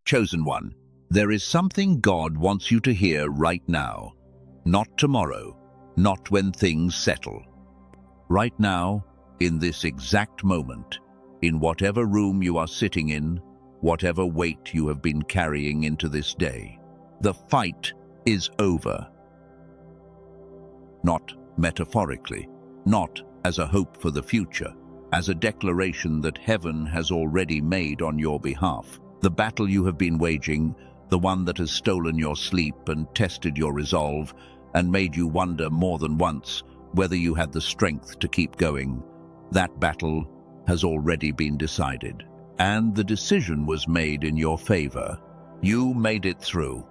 Chosen one, there is something God wants you to hear right now. Not tomorrow, not when things settle. Right now, in this exact moment, in whatever room you are sitting in, whatever weight you have been carrying into this day, the fight is over. Not metaphorically, not as a hope for the future, as a declaration that heaven has already made on your behalf. The battle you have been waging, the one that has stolen your sleep and tested your resolve and made you wonder more than once whether you had the strength to keep going, that battle has already been decided. And the decision was made in your favor. You made it through.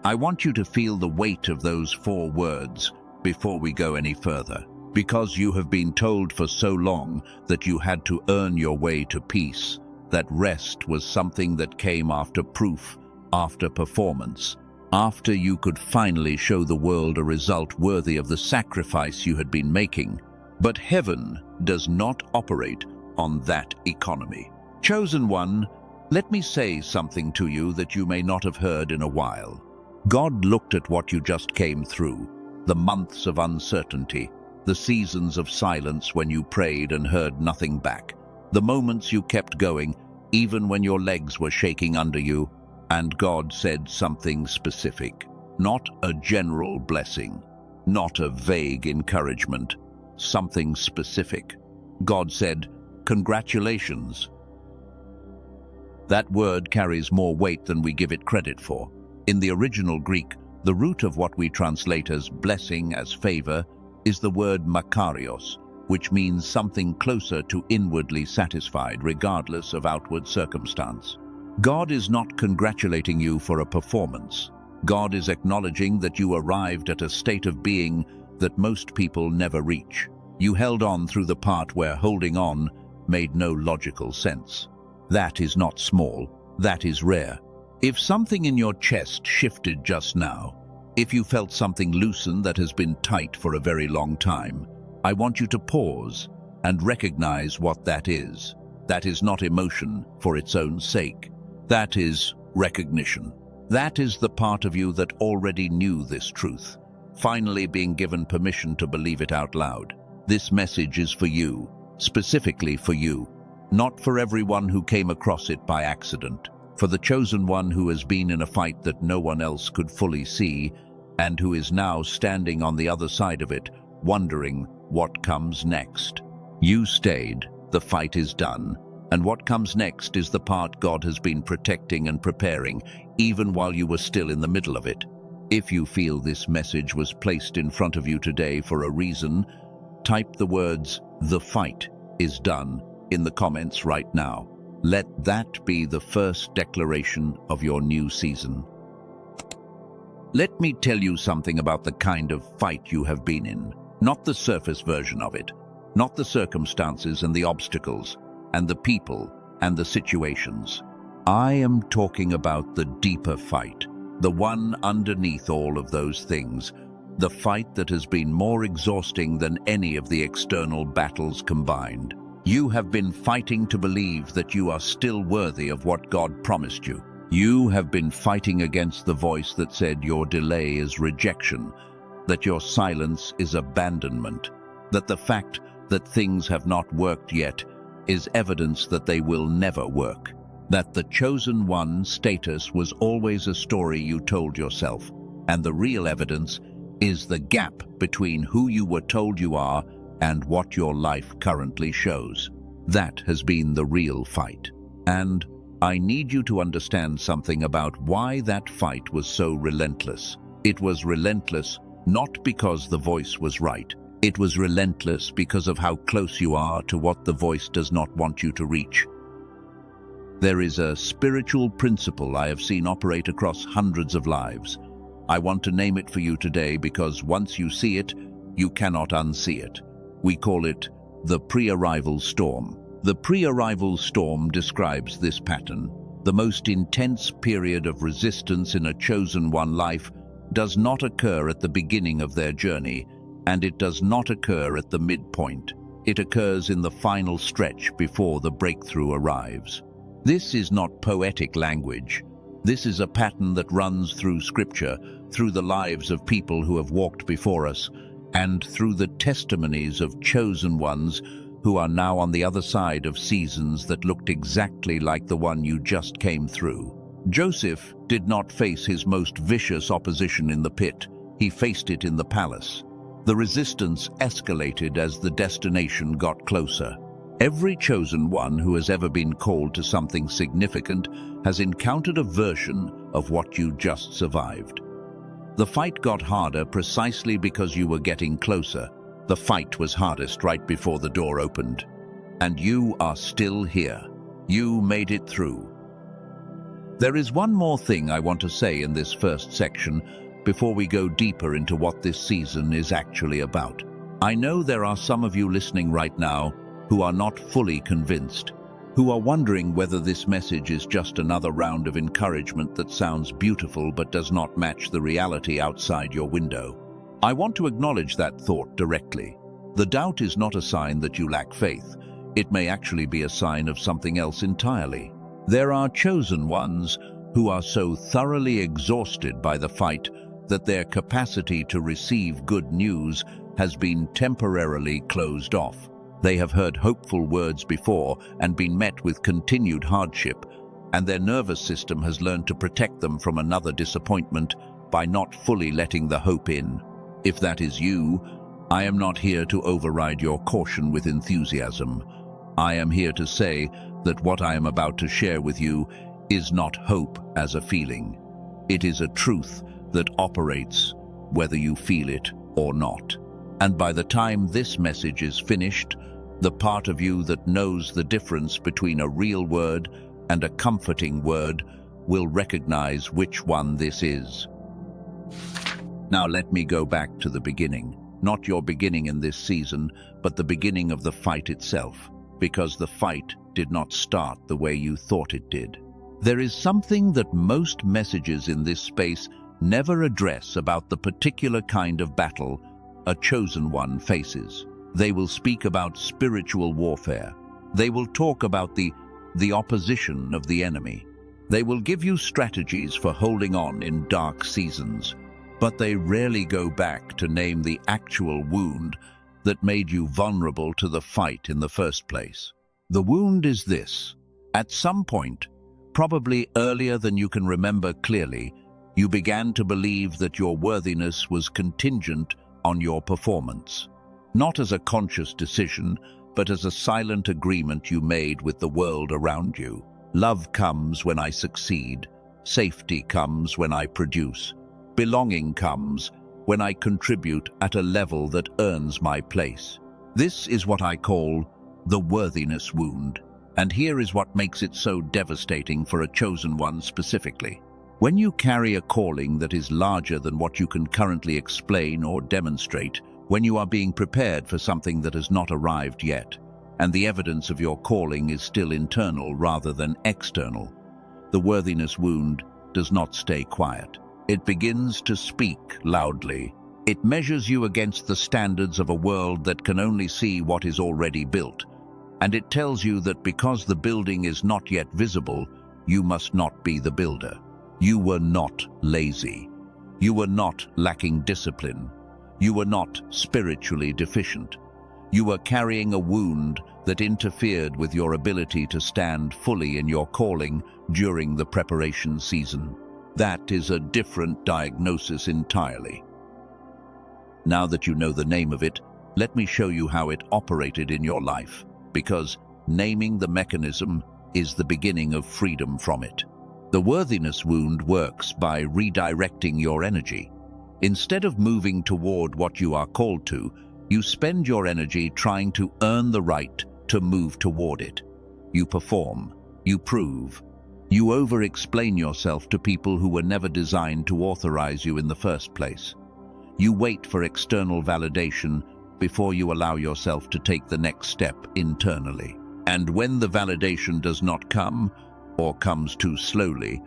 I want you to feel the weight of those 4 words before we go any further, because you have been told for so long that you had to earn your way to peace, that rest was something that came after proof, after performance, after you could finally show the world a result worthy of the sacrifice you had been making. But heaven does not operate on that economy. Chosen one, let me say something to you that you may not have heard in a while. God looked at what you just came through, the months of uncertainty, the seasons of silence when you prayed and heard nothing back, the moments you kept going, even when your legs were shaking under you, and God said something specific, not a general blessing, not a vague encouragement, something specific. God said, "Congratulations." That word carries more weight than we give it credit for. In the original Greek, the root of what we translate as blessing, as favor, is the word makarios, which means something closer to inwardly satisfied regardless of outward circumstance. God is not congratulating you for a performance. God is acknowledging that you arrived at a state of being that most people never reach. You held on through the part where holding on made no logical sense. That is not small, that is rare. If something in your chest shifted just now, if you felt something loosen that has been tight for a very long time, I want you to pause and recognize what that is. That is not emotion for its own sake. That is recognition. That is the part of you that already knew this truth, finally being given permission to believe it out loud. This message is for you, specifically for you, not for everyone who came across it by accident, for the chosen one who has been in a fight that no one else could fully see and who is now standing on the other side of it, wondering what comes next. You stayed, the fight is done, and what comes next is the part God has been protecting and preparing, even while you were still in the middle of it. If you feel this message was placed in front of you today for a reason, type the words, "The fight is done," in the comments right now. Let that be the first declaration of your new season. Let me tell you something about the kind of fight you have been in, not the surface version of it, not the circumstances and the obstacles, and the people and the situations. I am talking about the deeper fight, the one underneath all of those things, the fight that has been more exhausting than any of the external battles combined. You have been fighting to believe that you are still worthy of what God promised you. You have been fighting against the voice that said your delay is rejection, that your silence is abandonment, that the fact that things have not worked yet is evidence that they will never work, that the chosen one status was always a story you told yourself, and the real evidence is the gap between who you were told you are and what your life currently shows. That has been the real fight. And I need you to understand something about why that fight was so relentless. It was relentless not because the voice was right. It was relentless because of how close you are to what the voice does not want you to reach. There is a spiritual principle I have seen operate across hundreds of lives. I want to name it for you today because once you see it, you cannot unsee it. We call it the pre-arrival storm. The pre-arrival storm describes this pattern. The most intense period of resistance in a chosen one life does not occur at the beginning of their journey, and it does not occur at the midpoint. It occurs in the final stretch before the breakthrough arrives. This is not poetic language. This is a pattern that runs through Scripture, through the lives of people who have walked before us, and through the testimonies of chosen ones who are now on the other side of seasons that looked exactly like the one you just came through. Joseph did not face his most vicious opposition in the pit. He faced it in the palace. The resistance escalated as the destination got closer. Every chosen one who has ever been called to something significant has encountered a version of what you just survived. The fight got harder precisely because you were getting closer. The fight was hardest right before the door opened. And you are still here. You made it through. There is one more thing I want to say in this first section before we go deeper into what this season is actually about. I know there are some of you listening right now who are not fully convinced, who are wondering whether this message is just another round of encouragement that sounds beautiful but does not match the reality outside your window. I want to acknowledge that thought directly. The doubt is not a sign that you lack faith. It may actually be a sign of something else entirely. There are chosen ones who are so thoroughly exhausted by the fight that their capacity to receive good news has been temporarily closed off. They have heard hopeful words before and been met with continued hardship, and their nervous system has learned to protect them from another disappointment by not fully letting the hope in. If that is you, I am not here to override your caution with enthusiasm. I am here to say that what I am about to share with you is not hope as a feeling. It is a truth that operates whether you feel it or not. And by the time this message is finished, the part of you that knows the difference between a real word and a comforting word will recognize which one this is. Now let me go back to the beginning. Not your beginning in this season, but the beginning of the fight itself, because the fight did not start the way you thought it did. There is something that most messages in this space never address about the particular kind of battle a chosen one faces. They will speak about spiritual warfare. They will talk about the opposition of the enemy. They will give you strategies for holding on in dark seasons, but they rarely go back to name the actual wound that made you vulnerable to the fight in the first place. The wound is this. At some point, probably earlier than you can remember clearly, you began to believe that your worthiness was contingent on your performance. Not as a conscious decision, but as a silent agreement you made with the world around you. Love comes when I succeed. Safety comes when I produce. Belonging comes when I contribute at a level that earns my place. This is what I call the worthiness wound. And here is what makes it so devastating for a chosen one specifically. When you carry a calling that is larger than what you can currently explain or demonstrate, when you are being prepared for something that has not arrived yet, and the evidence of your calling is still internal rather than external, the worthiness wound does not stay quiet. It begins to speak loudly. It measures you against the standards of a world that can only see what is already built, and it tells you that because the building is not yet visible, you must not be the builder. You were not lazy. You were not lacking discipline. You were not spiritually deficient. You were carrying a wound that interfered with your ability to stand fully in your calling during the preparation season. That is a different diagnosis entirely. Now that you know the name of it, let me show you how it operated in your life, because naming the mechanism is the beginning of freedom from it. The worthiness wound works by redirecting your energy. Instead of moving toward what you are called to, you spend your energy trying to earn the right to move toward it. You perform, you prove, you over-explain yourself to people who were never designed to authorize you in the first place. You wait for external validation before you allow yourself to take the next step internally. And when the validation does not come, or comes too slowly,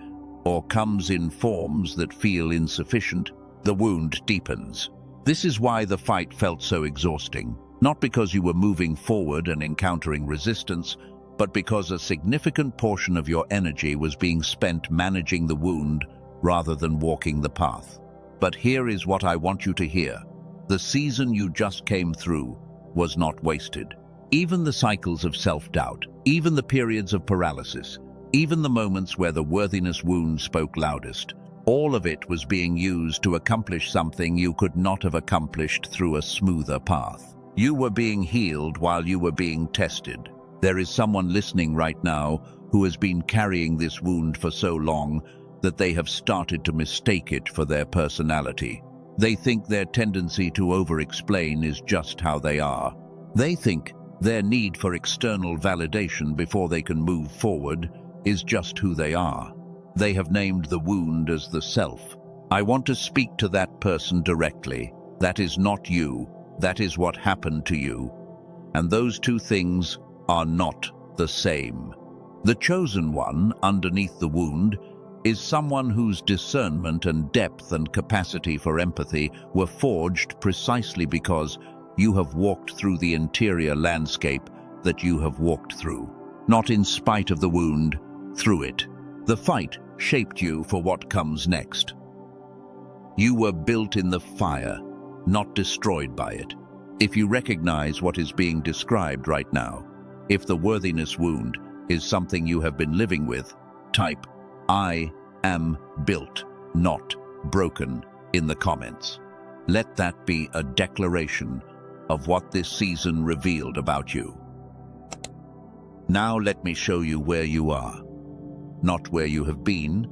or comes in forms that feel insufficient, the wound deepens. This is why the fight felt so exhausting, not because you were moving forward and encountering resistance, but because a significant portion of your energy was being spent managing the wound rather than walking the path. But here is what I want you to hear. The season you just came through was not wasted. Even the cycles of self-doubt, even the periods of paralysis, even the moments where the worthiness wound spoke loudest, all of it was being used to accomplish something you could not have accomplished through a smoother path. You were being healed while you were being tested. There is someone listening right now who has been carrying this wound for so long that they have started to mistake it for their personality. They think their tendency to over-explain is just how they are. They think their need for external validation before they can move forward is just who they are. They have named the wound as the self. I want to speak to that person directly. That is not you. That is what happened to you. And those two things are not the same. The chosen one underneath the wound is someone whose discernment and depth and capacity for empathy were forged precisely because you have walked through the interior landscape that you have walked through. Not in spite of the wound, through it. The fight shaped you for what comes next. You were built in the fire, not destroyed by it. If you recognize what is being described right now, if the worthiness wound is something you have been living with, type "I am built, not broken" in the comments. Let that be a declaration of what this season revealed about you. Now let me show you where you are. Not where you have been,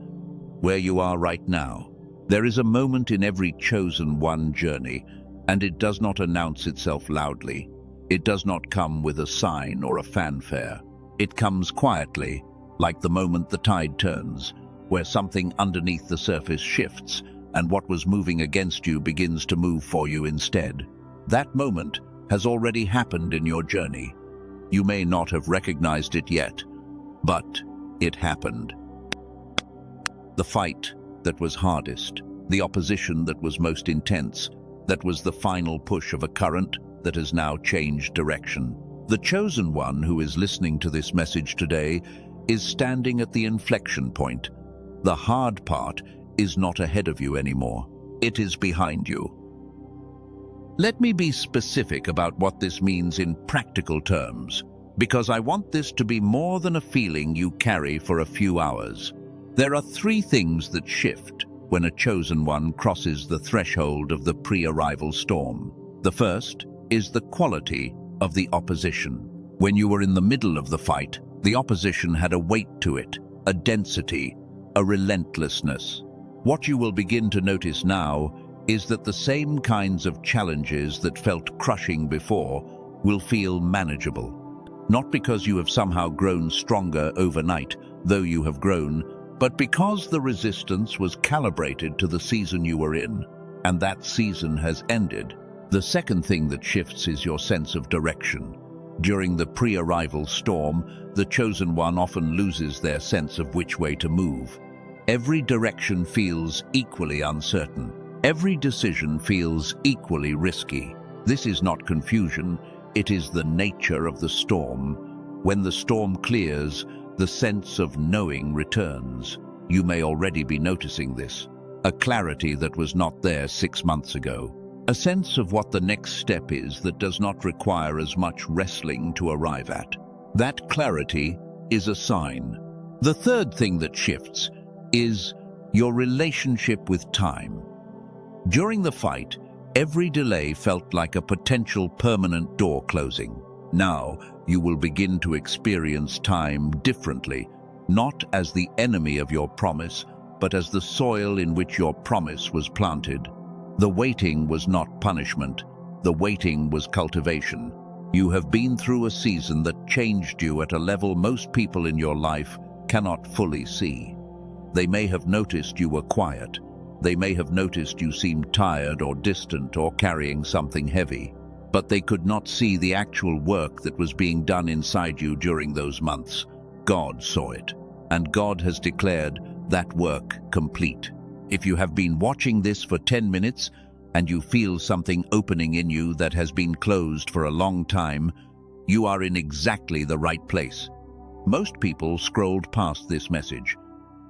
where you are right now. There is a moment in every chosen one journey, and it does not announce itself loudly. It does not come with a sign or a fanfare. It comes quietly, like the moment the tide turns, where something underneath the surface shifts, and what was moving against you begins to move for you instead. That moment has already happened in your journey. You may not have recognized it yet, but it happened. The fight that was hardest, the opposition that was most intense, that was the final push of a current that has now changed direction. The chosen one who is listening to this message today is standing at the inflection point. The hard part is not ahead of you anymore. It is behind you. Let me be specific about what this means in practical terms, because I want this to be more than a feeling you carry for a few hours. There are three things that shift when a chosen one crosses the threshold of the pre-arrival storm. The first is the quality of the opposition. When you were in the middle of the fight, the opposition had a weight to it, a density, a relentlessness. What you will begin to notice now is that the same kinds of challenges that felt crushing before will feel manageable. Not because you have somehow grown stronger overnight, though you have grown, but because the resistance was calibrated to the season you were in, and that season has ended. The second thing that shifts is your sense of direction. During the pre-arrival storm, the chosen one often loses their sense of which way to move. Every direction feels equally uncertain. Every decision feels equally risky. This is not confusion, it is the nature of the storm. When the storm clears, the sense of knowing returns. You may already be noticing this. A clarity that was not there 6 months ago. A sense of what the next step is that does not require as much wrestling to arrive at. That clarity is a sign. The third thing that shifts is your relationship with time. During the fight, every delay felt like a potential permanent door closing. Now, you will begin to experience time differently, not as the enemy of your promise, but as the soil in which your promise was planted. The waiting was not punishment. The waiting was cultivation. You have been through a season that changed you at a level most people in your life cannot fully see. They may have noticed you were quiet. They may have noticed you seemed tired or distant or carrying something heavy. But they could not see the actual work that was being done inside you during those months. God saw it, and God has declared that work complete. If you have been watching this for 10 minutes and you feel something opening in you that has been closed for a long time, you are in exactly the right place. Most people scrolled past this message.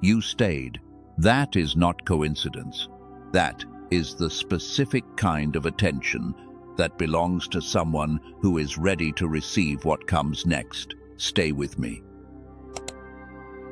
You stayed. That is not coincidence. That is the specific kind of attention that belongs to someone who is ready to receive what comes next. Stay with me.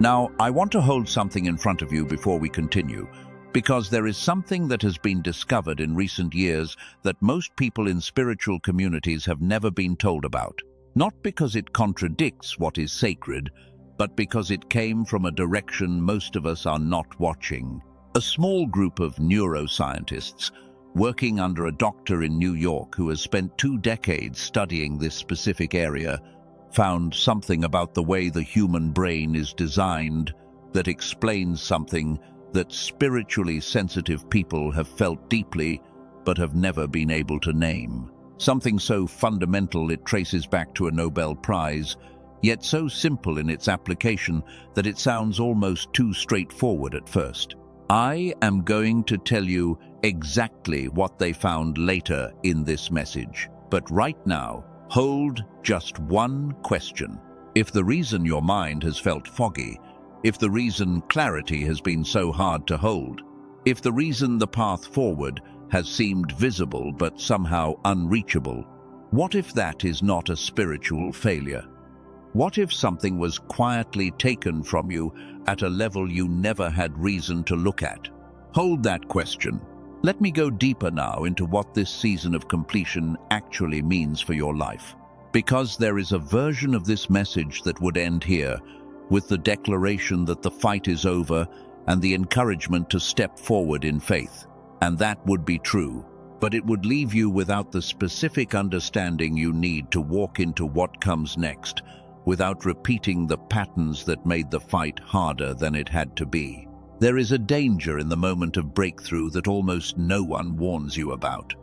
Now, I want to hold something in front of you before we continue, because there is something that has been discovered in recent years that most people in spiritual communities have never been told about. Not because it contradicts what is sacred, but because it came from a direction most of us are not watching. A small group of neuroscientists working under a doctor in New York who has spent 2 decades studying this specific area found something about the way the human brain is designed that explains something that spiritually sensitive people have felt deeply but have never been able to name. Something so fundamental it traces back to a Nobel Prize, yet so simple in its application that it sounds almost too straightforward at first. I am going to tell you exactly what they found later in this message. But right now, hold just one question. If the reason your mind has felt foggy, if the reason clarity has been so hard to hold, if the reason the path forward has seemed visible but somehow unreachable, what if that is not a spiritual failure? What if something was quietly taken from you at a level you never had reason to look at? Hold that question. Let me go deeper now into what this season of completion actually means for your life. Because there is a version of this message that would end here, with the declaration that the fight is over and the encouragement to step forward in faith. And that would be true, but it would leave you without the specific understanding you need to walk into what comes next, without repeating the patterns that made the fight harder than it had to be. There is a danger in the moment of breakthrough that almost no one warns you about,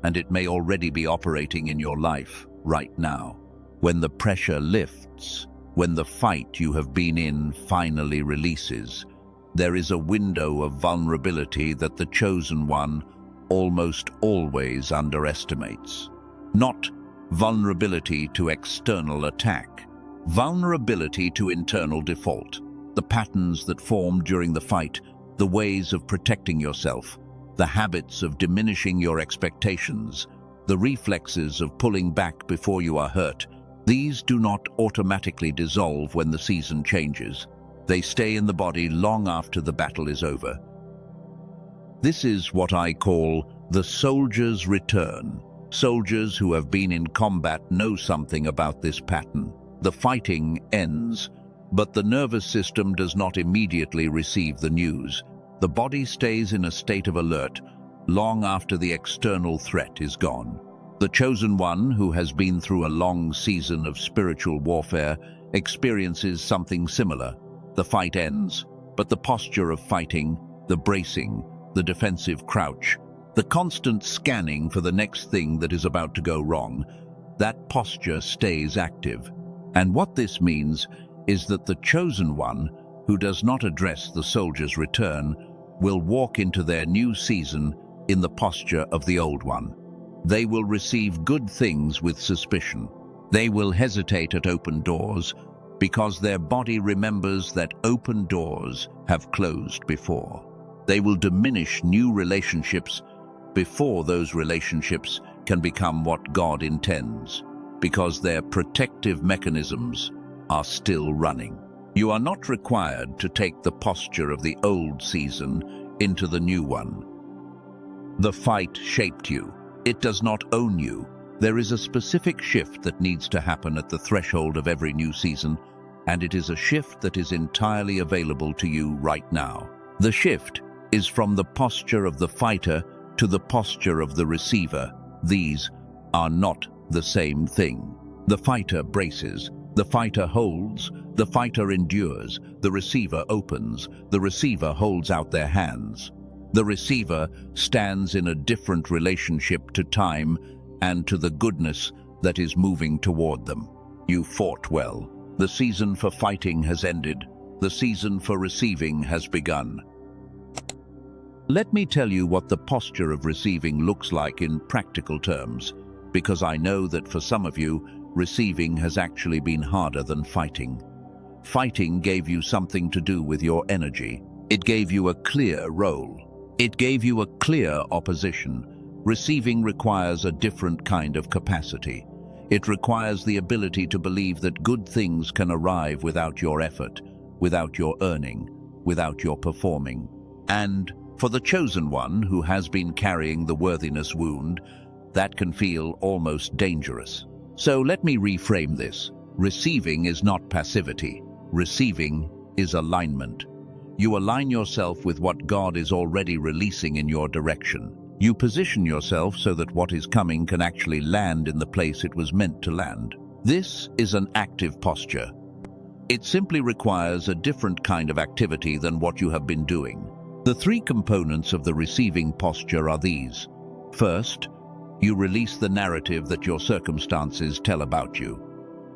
and it may already be operating in your life right now. When the pressure lifts, when the fight you have been in finally releases, there is a window of vulnerability that the chosen one almost always underestimates. Not vulnerability to external attack, vulnerability to internal default, the patterns that formed during the fight, the ways of protecting yourself, the habits of diminishing your expectations, the reflexes of pulling back before you are hurt. These do not automatically dissolve when the season changes. They stay in the body long after the battle is over. This is what I call the soldier's return. Soldiers who have been in combat know something about this pattern. The fighting ends, but the nervous system does not immediately receive the news. The body stays in a state of alert long after the external threat is gone. The chosen one, who has been through a long season of spiritual warfare, experiences something similar. The fight ends, but the posture of fighting, the bracing, the defensive crouch, the constant scanning for the next thing that is about to go wrong, that posture stays active. And what this means is that the chosen one, who does not address the soldier's return, will walk into their new season in the posture of the old one. They will receive good things with suspicion. They will hesitate at open doors because their body remembers that open doors have closed before. They will diminish new relationships before those relationships can become what God intends, because their protective mechanisms are still running. You are not required to take the posture of the old season into the new one. The fight shaped you. It does not own you. There is a specific shift that needs to happen at the threshold of every new season, and it is a shift that is entirely available to you right now. The shift is from the posture of the fighter to the posture of the receiver. These are not the same thing. The fighter braces, the fighter holds, the fighter endures, the receiver opens, the receiver holds out their hands. The receiver stands in a different relationship to time and to the goodness that is moving toward them. You fought well. The season for fighting has ended. The season for receiving has begun. Let me tell you what the posture of receiving looks like in practical terms, because I know that for some of you, receiving has actually been harder than fighting. Fighting gave you something to do with your energy. It gave you a clear role. It gave you a clear opposition. Receiving requires a different kind of capacity. It requires the ability to believe that good things can arrive without your effort, without your earning, without your performing. And for the chosen one who has been carrying the worthiness wound, that can feel almost dangerous. So let me reframe this. Receiving is not passivity. Receiving is alignment. You align yourself with what God is already releasing in your direction. You position yourself so that what is coming can actually land in the place it was meant to land. This is an active posture. It simply requires a different kind of activity than what you have been doing. The three components of the receiving posture are these. First, you release the narrative that your circumstances tell about you.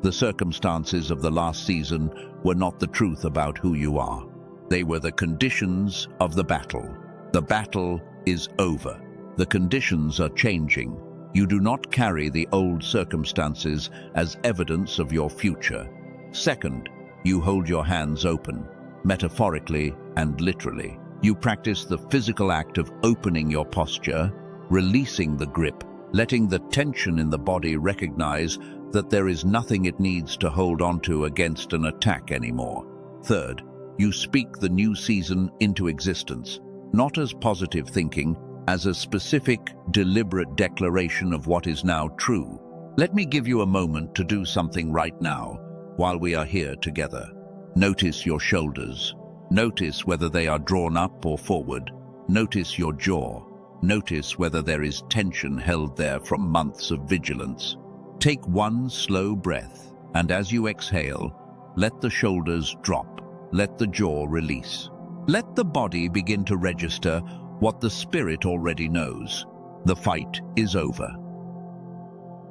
The circumstances of the last season were not the truth about who you are. They were the conditions of the battle. The battle is over. The conditions are changing. You do not carry the old circumstances as evidence of your future. Second, you hold your hands open, metaphorically and literally. You practice the physical act of opening your posture, releasing the grip, letting the tension in the body recognize that there is nothing it needs to hold onto against an attack anymore. Third, you speak the new season into existence, not as positive thinking, as a specific, deliberate declaration of what is now true. Let me give you a moment to do something right now while we are here together. Notice your shoulders. Notice whether they are drawn up or forward. Notice your jaw. Notice whether there is tension held there from months of vigilance. Take one slow breath, and as you exhale, let the shoulders drop. Let the jaw release. Let the body begin to register what the spirit already knows. The fight is over.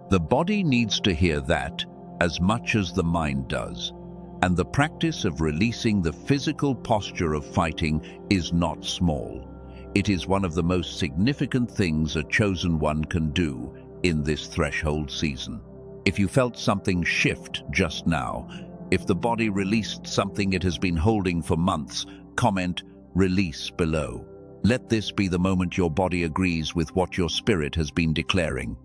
The body needs to hear that as much as the mind does. And the practice of releasing the physical posture of fighting is not small. It is one of the most significant things a chosen one can do in this threshold season. If you felt something shift just now, if the body released something it has been holding for months, comment "release" below. Let this be the moment your body agrees with what your spirit has been declaring.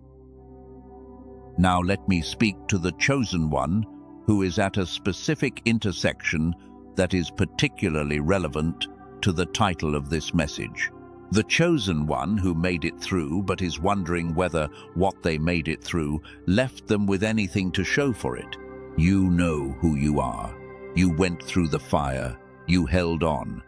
Now let me speak to the chosen one who is at a specific intersection that is particularly relevant to the title of this message. The chosen one who made it through but is wondering whether what they made it through left them with anything to show for it. You know who you are. You went through the fire. You held on.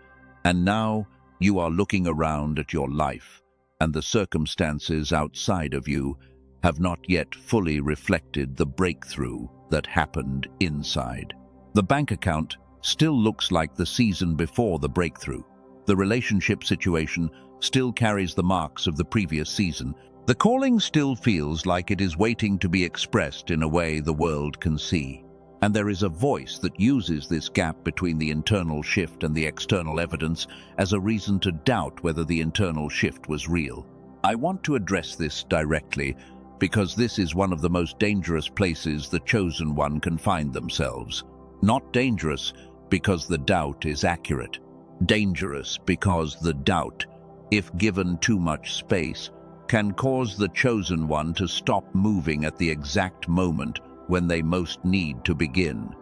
And now you are looking around at your life, and the circumstances outside of you have not yet fully reflected the breakthrough that happened inside. The bank account still looks like the season before the breakthrough. The relationship situation still carries the marks of the previous season. The calling still feels like it is waiting to be expressed in a way the world can see. And there is a voice that uses this gap between the internal shift and the external evidence as a reason to doubt whether the internal shift was real. I want to address this directly because this is one of the most dangerous places the chosen one can find themselves. Not dangerous because the doubt is accurate. Dangerous because the doubt, if given too much space, can cause the chosen one to stop moving at the exact moment when they most need to begin.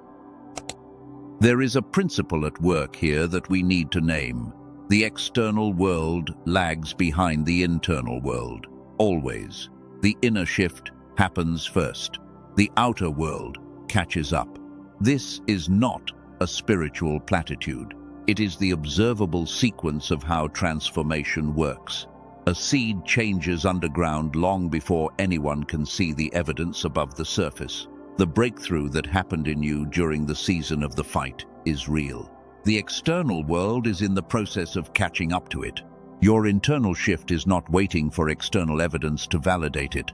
There is a principle at work here that we need to name. The external world lags behind the internal world, always. The inner shift happens first. The outer world catches up. This is not a spiritual platitude. It is the observable sequence of how transformation works. A seed changes underground long before anyone can see the evidence above the surface. The breakthrough that happened in you during the season of the fight is real. The external world is in the process of catching up to it. Your internal shift is not waiting for external evidence to validate it.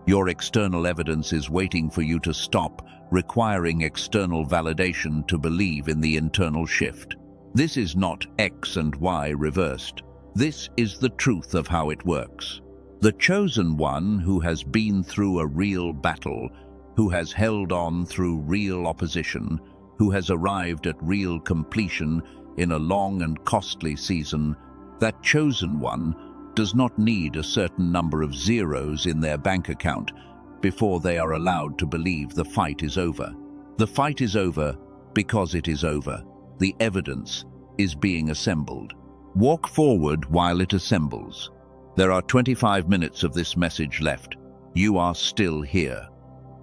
Your external evidence is waiting for you to stop requiring external validation to believe in the internal shift. This is not X and Y reversed. This is the truth of how it works. The chosen one who has been through a real battle, who has held on through real opposition, who has arrived at real completion in a long and costly season, that chosen one does not need a certain number of zeros in their bank account before they are allowed to believe the fight is over. The fight is over because it is over. The evidence is being assembled. Walk forward while it assembles. There are 25 minutes of this message left. You are still here.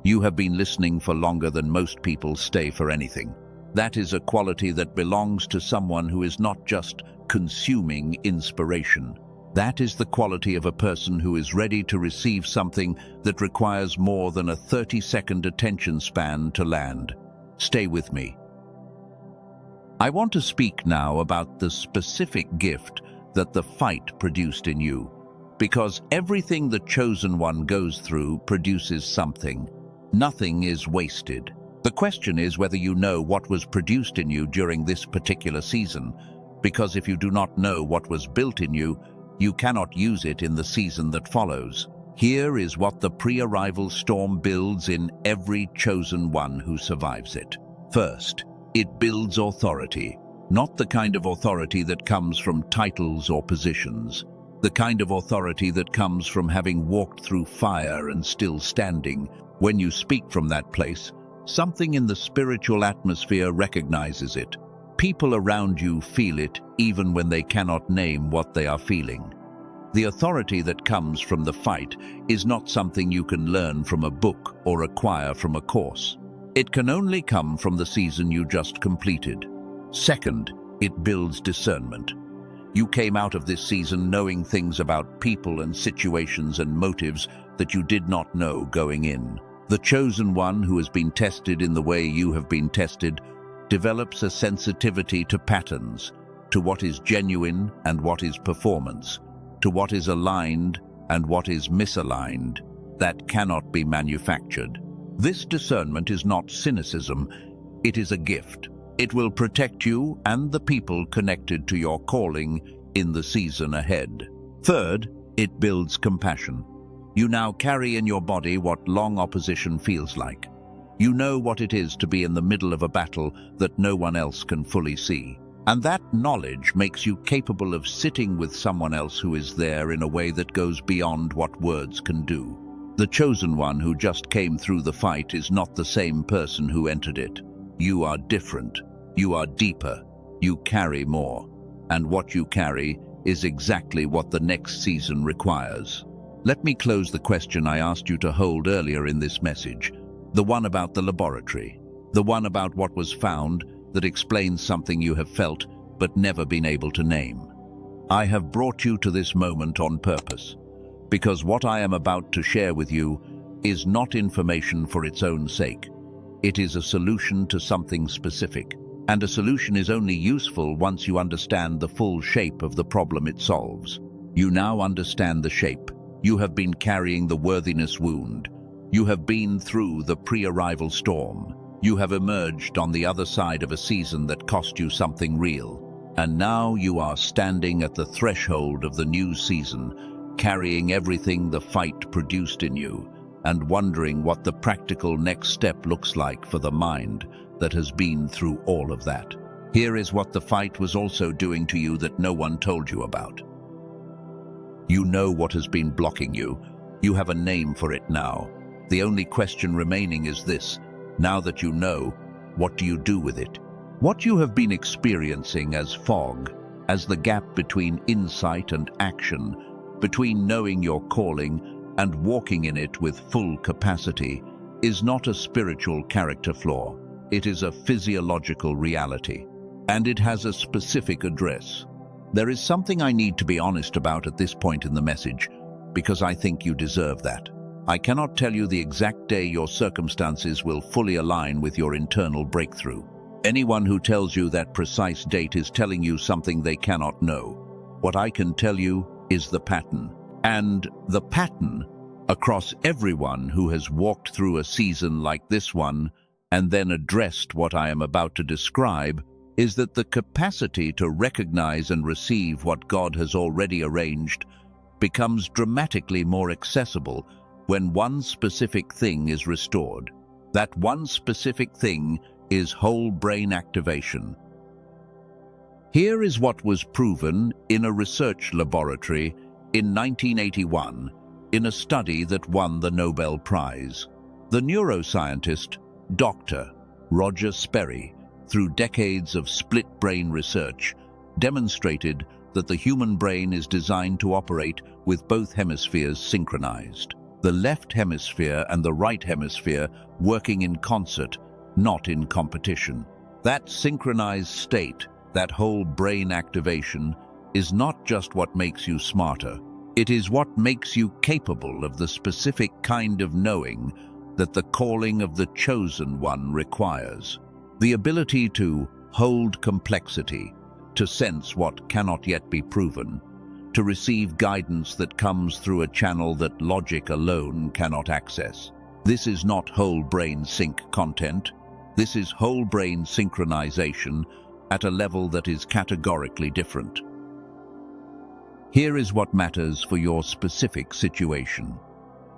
You have been listening for longer than most people stay for anything. That is a quality that belongs to someone who is not just consuming inspiration. That is the quality of a person who is ready to receive something that requires more than a 30-second attention span to land. Stay with me. I want to speak now about the specific gift that the fight produced in you, because everything the chosen one goes through produces something. Nothing is wasted. The question is whether you know what was produced in you during this particular season, because if you do not know what was built in you, you cannot use it in the season that follows. Here is what the pre-arrival storm builds in every chosen one who survives it. First, it builds authority, not the kind of authority that comes from titles or positions, the kind of authority that comes from having walked through fire and still standing. When you speak from that place, something in the spiritual atmosphere recognizes it. People around you feel it even when they cannot name what they are feeling. The authority that comes from the fight is not something you can learn from a book or acquire from a course. It can only come from the season you just completed. Second, it builds discernment. You came out of this season knowing things about people and situations and motives that you did not know going in. The chosen one who has been tested in the way you have been tested develops a sensitivity to patterns, to what is genuine and what is performance, to what is aligned and what is misaligned, that cannot be manufactured. This discernment is not cynicism, it is a gift. It will protect you and the people connected to your calling in the season ahead. Third, it builds compassion. You now carry in your body what long opposition feels like. You know what it is to be in the middle of a battle that no one else can fully see. And that knowledge makes you capable of sitting with someone else who is there in a way that goes beyond what words can do. The chosen one who just came through the fight is not the same person who entered it. You are different. You are deeper. You carry more. And what you carry is exactly what the next season requires. Let me close the question I asked you to hold earlier in this message. The one about the laboratory. The one about what was found that explains something you have felt but never been able to name. I have brought you to this moment on purpose, because what I am about to share with you is not information for its own sake. It is a solution to something specific, and a solution is only useful once you understand the full shape of the problem it solves. You now understand the shape. You have been carrying the worthiness wound. You have been through the pre-arrival storm. You have emerged on the other side of a season that cost you something real. And now you are standing at the threshold of the new season, carrying everything the fight produced in you, and wondering what the practical next step looks like for the mind that has been through all of that. Here is what the fight was also doing to you that no one told you about. You know what has been blocking you. You have a name for it now. The only question remaining is this: now that you know, what do you do with it? What you have been experiencing as fog, as the gap between insight and action, between knowing your calling and walking in it with full capacity, is not a spiritual character flaw. It is a physiological reality, and it has a specific address. There is something I need to be honest about at this point in the message, because I think you deserve that. I cannot tell you the exact day your circumstances will fully align with your internal breakthrough. Anyone who tells you that precise date is telling you something they cannot know. What I can tell you is the pattern. And the pattern across everyone who has walked through a season like this one and then addressed what I am about to describe is that the capacity to recognize and receive what God has already arranged becomes dramatically more accessible when one specific thing is restored. That one specific thing is whole brain activation. Here is what was proven in a research laboratory in 1981 in a study that won the Nobel Prize. The neuroscientist, Dr. Roger Sperry, through decades of split-brain research, demonstrated that the human brain is designed to operate with both hemispheres synchronized. The left hemisphere and the right hemisphere working in concert, not in competition. That synchronized state, that whole brain activation, is not just what makes you smarter. It is what makes you capable of the specific kind of knowing that the calling of the chosen one requires. The ability to hold complexity, to sense what cannot yet be proven, to receive guidance that comes through a channel that logic alone cannot access. This is not whole brain sync content. This is whole brain synchronization at a level that is categorically different. Here is what matters for your specific situation.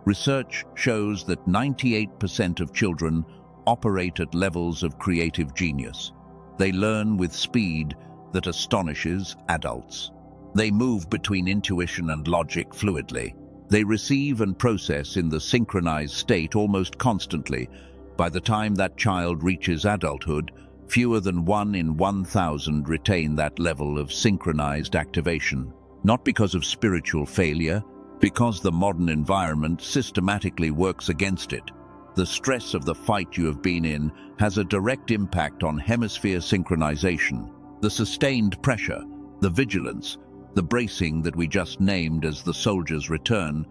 Research shows that 98% of children operate at levels of creative genius. They learn with speed that astonishes adults. They move between intuition and logic fluidly. They receive and process in the synchronized state almost constantly. By the time that child reaches adulthood, fewer than 1 in 1,000 retain that level of synchronized activation. Not because of spiritual failure, because the modern environment systematically works against it. The stress of the fight you have been in has a direct impact on hemisphere synchronization. The sustained pressure, the vigilance, the bracing that we just named as the soldier's return,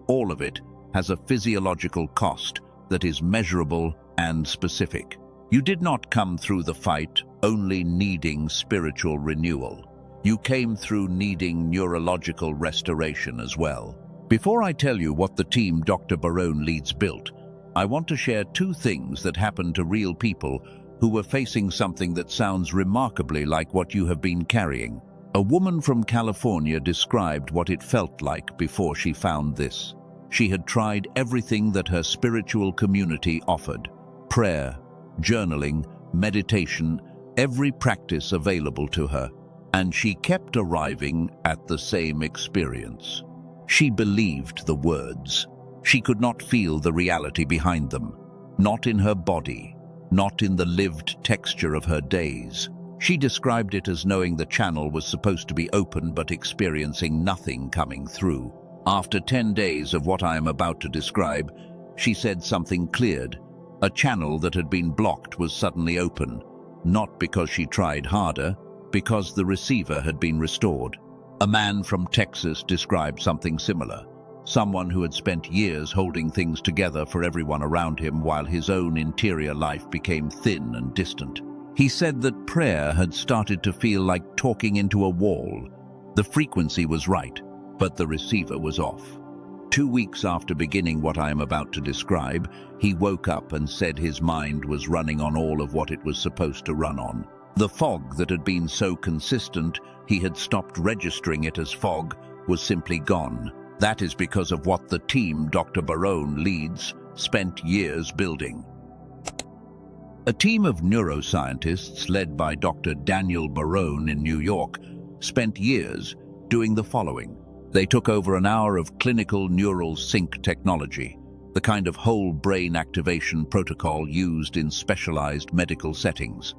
all of it has a physiological cost that is measurable and specific. You did not come through the fight only needing spiritual renewal. You came through needing neurological restoration as well. Before I tell you what the team Dr. Barone leads built, I want to share 2 things that happened to real people who were facing something that sounds remarkably like what you have been carrying. A woman from California described what it felt like before she found this. She had tried everything that her spiritual community offered: prayer, journaling, meditation, every practice available to her. And she kept arriving at the same experience. She believed the words. She could not feel the reality behind them. Not in her body, not in the lived texture of her days. She described it as knowing the channel was supposed to be open but experiencing nothing coming through. After 10 days of what I am about to describe, she said something cleared. A channel that had been blocked was suddenly open, not because she tried harder, because the receiver had been restored. A man from Texas described something similar. Someone who had spent years holding things together for everyone around him while his own interior life became thin and distant. He said that prayer had started to feel like talking into a wall. The frequency was right, but the receiver was off. 2 weeks after beginning what I am about to describe, he woke up and said his mind was running on all of what it was supposed to run on. The fog that had been so consistent he had stopped registering it as fog was simply gone. That is because of what the team Dr. Barone leads spent years building. A team of neuroscientists led by Dr. Daniel Barone in New York spent years doing the following. They took over an hour of clinical neural sync technology, the kind of whole brain activation protocol used in specialized medical settings.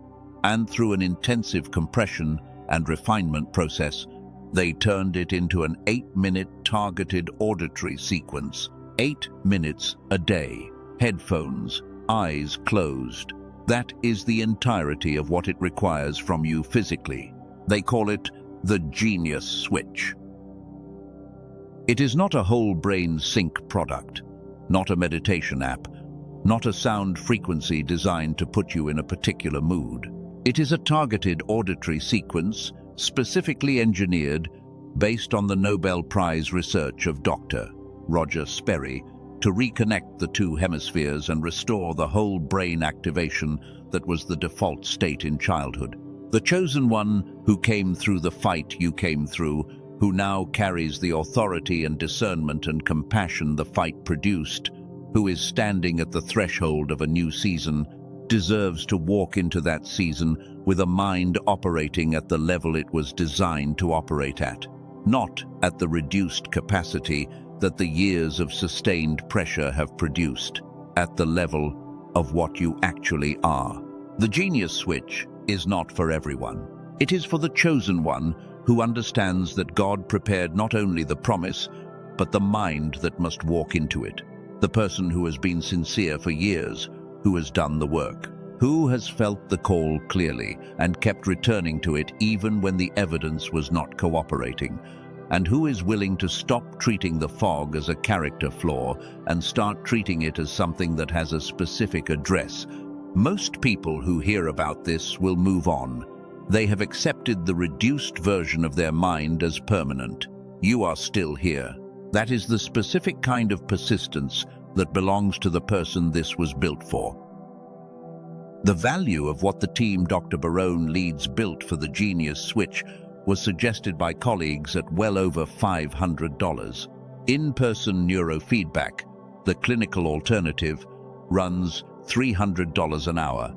And through an intensive compression and refinement process, they turned it into an 8-minute targeted auditory sequence. 8 minutes a day, headphones, eyes closed. That is the entirety of what it requires from you physically. They call it the genius switch. It is not a whole brain sync product, not a meditation app, not a sound frequency designed to put you in a particular mood. It is a targeted auditory sequence specifically engineered based on the Nobel Prize research of Dr. Roger Sperry to reconnect the 2 hemispheres and restore the whole brain activation that was the default state in childhood. The chosen one who came through the fight you came through, who now carries the authority and discernment and compassion the fight produced, who is standing at the threshold of a new season, deserves to walk into that season with a mind operating at the level it was designed to operate at, not at the reduced capacity that the years of sustained pressure have produced, at the level of what you actually are. The genius switch is not for everyone. It is for the chosen one who understands that God prepared not only the promise, but the mind that must walk into it. The person who has been sincere for years, who has done the work, who has felt the call clearly and kept returning to it even when the evidence was not cooperating, and who is willing to stop treating the fog as a character flaw and start treating it as something that has a specific address. Most people who hear about this will move on. They have accepted the reduced version of their mind as permanent. You are still here. That is the specific kind of persistence that belongs to the person this was built for. The value of what the team Dr. Barone leads built for the Genius Switch was suggested by colleagues at well over $500. In-person neurofeedback, the clinical alternative, runs $300 an hour.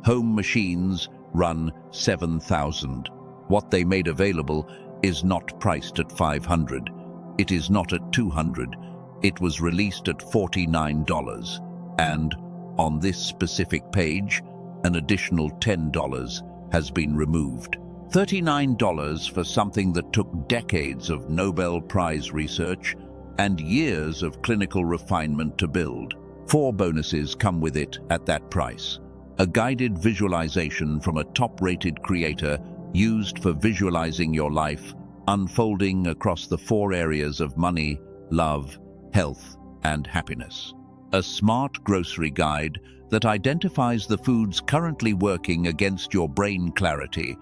Home machines run $7,000. What they made available is not priced at $500. It is not at $200. It was released at $49. And on this specific page, an additional $10 has been removed. $39 for something that took decades of Nobel Prize research and years of clinical refinement to build. 4 bonuses come with it at that price. A guided visualization from a top-rated creator used for visualizing your life, unfolding across the 4 areas of money, love, health, and happiness. A smart grocery guide that identifies the foods currently working against your brain clarity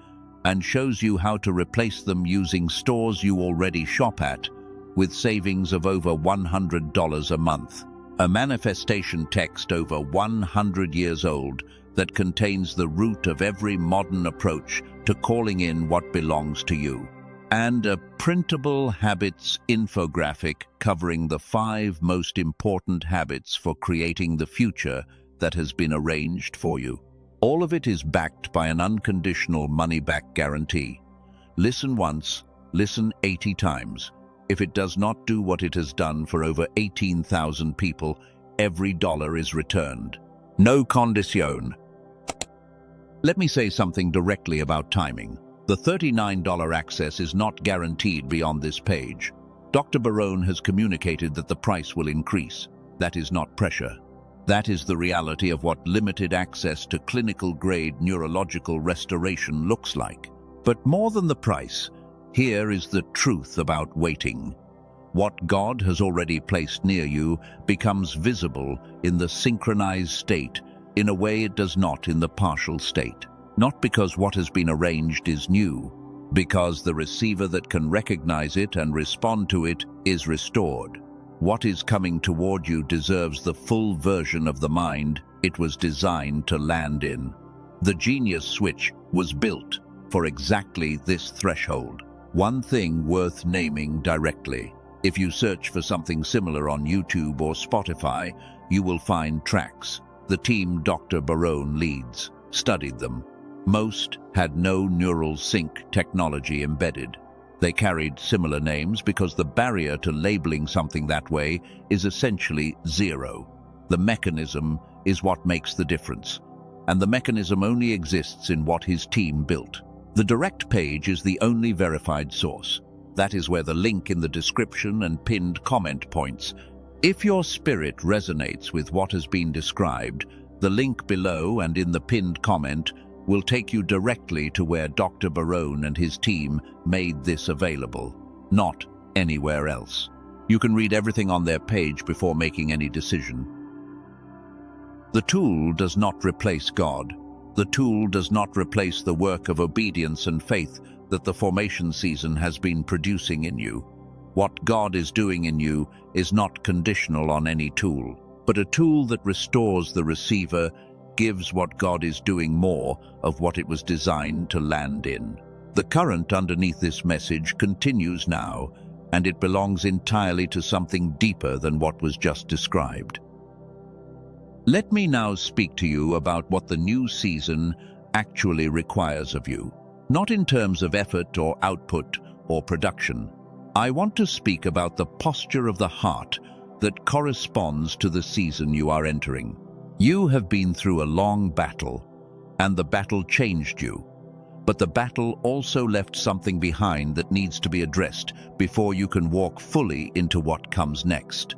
and shows you how to replace them using stores you already shop at, with savings of over $100 a month. A manifestation text over 100 years old that contains the root of every modern approach to calling in what belongs to you. And a printable habits infographic covering the 5 most important habits for creating the future that has been arranged for you. All of it is backed by an unconditional money-back guarantee. Listen once, listen 80 times. If it does not do what it has done for over 18,000 people, every dollar is returned. No condición. Let me say something directly about timing. The $39 access is not guaranteed beyond this page. Dr. Barone has communicated that the price will increase. That is not pressure. That is the reality of what limited access to clinical-grade neurological restoration looks like. But more than the price, here is the truth about waiting. What God has already placed near you becomes visible in the synchronized state in a way it does not in the partial state. Not because what has been arranged is new, because the receiver that can recognize it and respond to it is restored. What is coming toward you deserves the full version of the mind it was designed to land in. The Genius Switch was built for exactly this threshold. One thing worth naming directly. If you search for something similar on YouTube or Spotify, you will find tracks. The team Dr. Barone leads studied them. Most had no neural sync technology embedded. They carried similar names because the barrier to labeling something that way is essentially zero. The mechanism is what makes the difference, and the mechanism only exists in what his team built. The direct page is the only verified source. That is where the link in the description and pinned comment points. If your spirit resonates with what has been described, the link below and in the pinned comment will take you directly to where Dr. Barone and his team made this available, not anywhere else. You can read everything on their page before making any decision. The tool does not replace God. The tool does not replace the work of obedience and faith that the formation season has been producing in you. What God is doing in you is not conditional on any tool, but a tool that restores the receiver, gives what God is doing more of what it was designed to land in. The current underneath this message continues now, and it belongs entirely to something deeper than what was just described. Let me now speak to you about what the new season actually requires of you. Not in terms of effort or output or production. I want to speak about the posture of the heart that corresponds to the season you are entering. You have been through a long battle, and the battle changed you. But the battle also left something behind that needs to be addressed before you can walk fully into what comes next.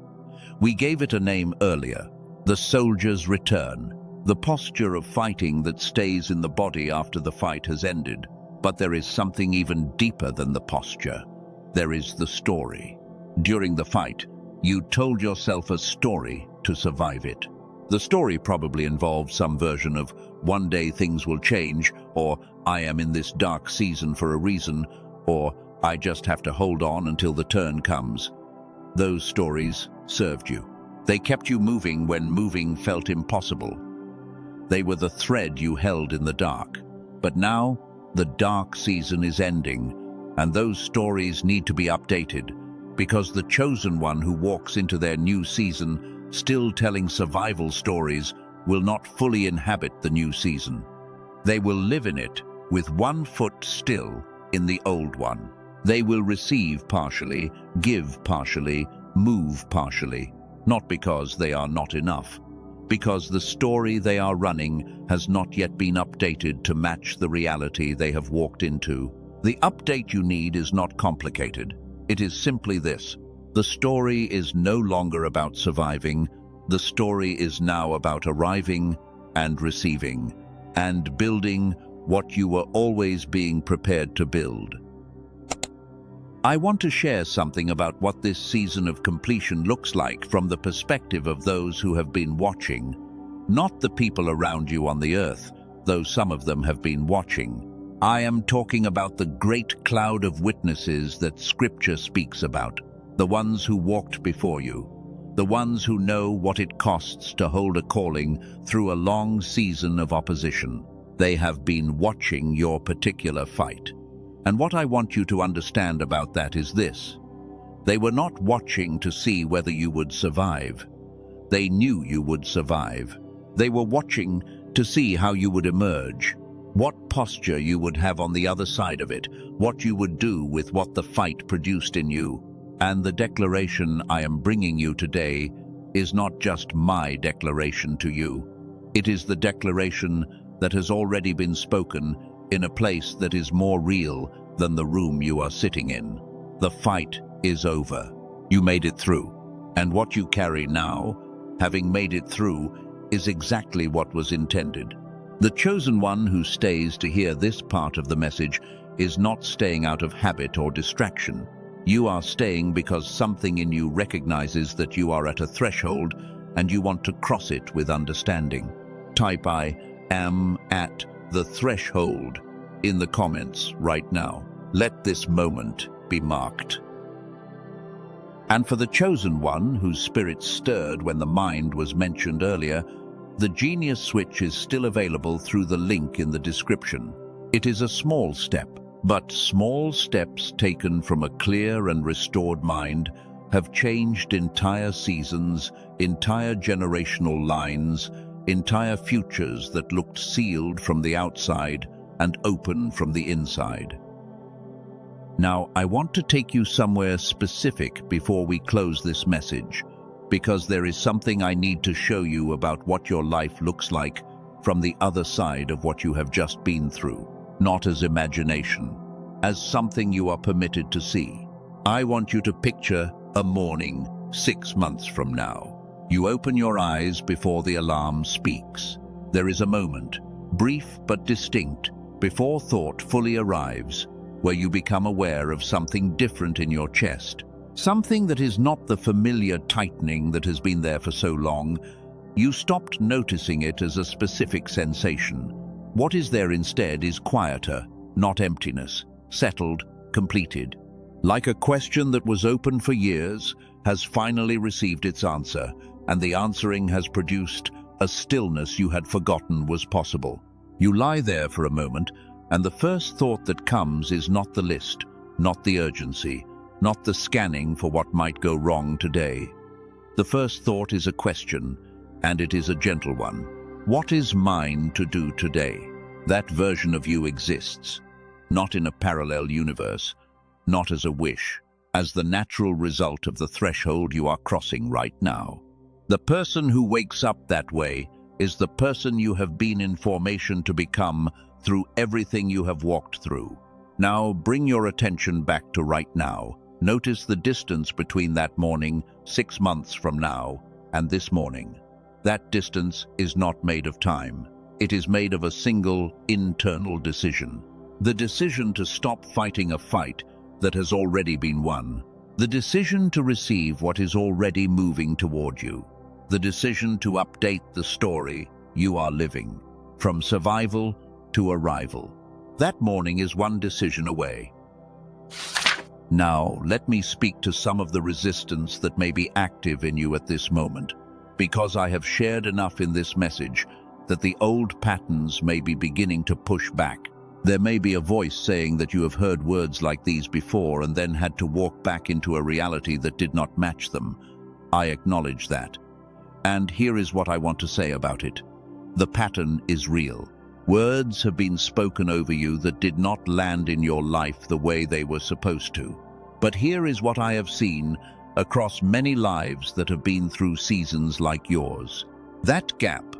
We gave it a name earlier, the soldier's return, the posture of fighting that stays in the body after the fight has ended. But there is something even deeper than the posture. There is the story. During the fight, you told yourself a story to survive it. The story probably involved some version of "one day things will change," or "I am in this dark season for a reason," or "I just have to hold on until the turn comes." Those stories served you. They kept you moving when moving felt impossible. They were the thread you held in the dark. But now, the dark season is ending, and those stories need to be updated, because the chosen one who walks into their new season still telling survival stories will not fully inhabit the new season. They will live in it with one foot still in the old one. They will receive partially, give partially, move partially, not because they are not enough, because the story they are running has not yet been updated to match the reality they have walked into. The update you need is not complicated. It is simply this. The story is no longer about surviving. The story is now about arriving and receiving and building what you were always being prepared to build. I want to share something about what this season of completion looks like from the perspective of those who have been watching, not the people around you on the earth, though some of them have been watching. I am talking about the great cloud of witnesses that Scripture speaks about, the ones who walked before you, the ones who know what it costs to hold a calling through a long season of opposition. They have been watching your particular fight. And what I want you to understand about that is this. They were not watching to see whether you would survive. They knew you would survive. They were watching to see how you would emerge, what posture you would have on the other side of it, what you would do with what the fight produced in you. And the declaration I am bringing you today is not just my declaration to you. It is the declaration that has already been spoken in a place that is more real than the room you are sitting in. The fight is over. You made it through. And what you carry now, having made it through, is exactly what was intended. The chosen one who stays to hear this part of the message is not staying out of habit or distraction. You are staying because something in you recognizes that you are at a threshold and you want to cross it with understanding. Type "I am at the threshold" in the comments right now. Let this moment be marked. And for the chosen one whose spirit stirred when the mind was mentioned earlier, the Genius Switch is still available through the link in the description. It is a small step, but small steps taken from a clear and restored mind have changed entire seasons, entire generational lines, entire futures that looked sealed from the outside and open from the inside. Now, I want to take you somewhere specific before we close this message, because there is something I need to show you about what your life looks like from the other side of what you have just been through, not as imagination, as something you are permitted to see. I want you to picture a morning 6 months from now. You open your eyes before the alarm speaks. There is a moment, brief but distinct, before thought fully arrives, where you become aware of something different in your chest. Something that is not the familiar tightening that has been there for so long. You stopped noticing it as a specific sensation. What is there instead is quieter, not emptiness, settled, completed. Like a question that was open for years, has finally received its answer, and the answering has produced a stillness you had forgotten was possible. You lie there for a moment, and the first thought that comes is not the list, not the urgency, not the scanning for what might go wrong today. The first thought is a question, and it is a gentle one. What is mine to do today? That version of you exists, not in a parallel universe, not as a wish, as the natural result of the threshold you are crossing right now. The person who wakes up that way is the person you have been in formation to become through everything you have walked through. Now bring your attention back to right now. Notice the distance between that morning 6 months from now and this morning. That distance is not made of time. It is made of a single internal decision. The decision to stop fighting a fight that has already been won. The decision to receive what is already moving toward you. The decision to update the story you are living, from survival to arrival. That morning is one decision away. Now, let me speak to some of the resistance that may be active in you at this moment, because I have shared enough in this message that the old patterns may be beginning to push back. There may be a voice saying that you have heard words like these before and then had to walk back into a reality that did not match them. I acknowledge that. And here is what I want to say about it. The pattern is real. Words have been spoken over you that did not land in your life the way they were supposed to. But here is what I have seen across many lives that have been through seasons like yours. That gap,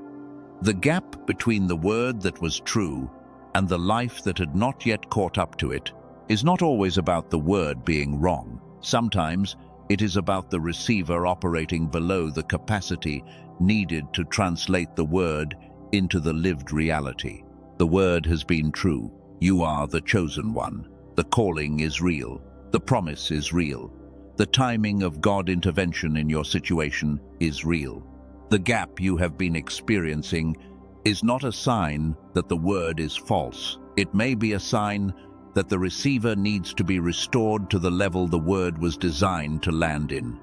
the gap between the word that was true and the life that had not yet caught up to it, is not always about the word being wrong. Sometimes it is about the receiver operating below the capacity needed to translate the word into the lived reality. The word has been true. You are the chosen one. The calling is real. The promise is real. The timing of God intervention in your situation is real. The gap you have been experiencing is not a sign that the word is false. It may be a sign that the receiver needs to be restored to the level the word was designed to land in.